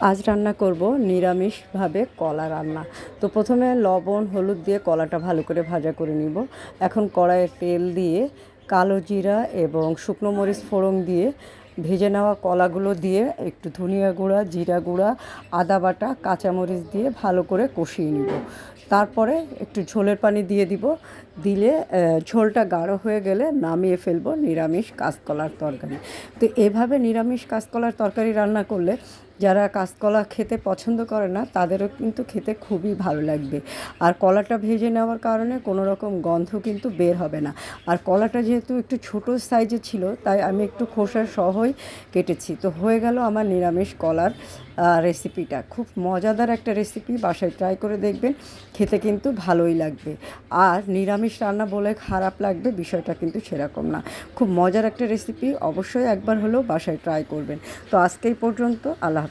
আজ রান্না করব নিরামিষভাবে কলা রান্না। তো প্রথমে লবণ হলুদ দিয়ে কলাটা ভালো করে ভাজা করে নিব। এখন কড়াইয়ে তেল দিয়ে কালো জিরা এবং শুকনো মরিচ ফোড়ন দিয়ে ভেজে নেওয়া কলাগুলো দিয়ে একটু ধনিয়া গুঁড়া, জিরা গুঁড়া, আদা বাটা, কাঁচামরিচ দিয়ে ভালো করে কষিয়ে নিব। তারপরে একটু ঝোলের পানি দিয়ে দিব। দিলে ঝোলটা গাঢ় হয়ে গেলে নামিয়ে ফেলবো নিরামিষ কাঁচকলার তরকারি। তো এভাবে নিরামিষ কাঁচকলার তরকারি রান্না করলে যারা কাঁচকলা খেতে পছন্দ করে না তাদেরও কিন্তু খেতে খুবই ভালো লাগবে। আর কলাটা ভেজে নেওয়ার কারণে কোনো রকম গন্ধ কিন্তু বের হবে না। আর কলাটা যেহেতু একটু ছোটো সাইজে ছিল তাই আমি একটু খোসা সহই কেটেছি। তো হয়ে গেল আমার নিরামিষ কলার রেসিপিটা। খুব মজাদার একটা রেসিপি, বাসায় ট্রাই করে দেখবেন, খেতে কিন্তু ভালোই লাগবে। আর নিরামিষ রান্না বলে খারাপ লাগবে বিষয়টা কিন্তু সেরকম না। খুব মজার একটা রেসিপি, অবশ্যই একবার হলেও বাসায় ট্রাই করবেন। তো আজকে এই পর্যন্ত, আল্লাহ হাফেজ।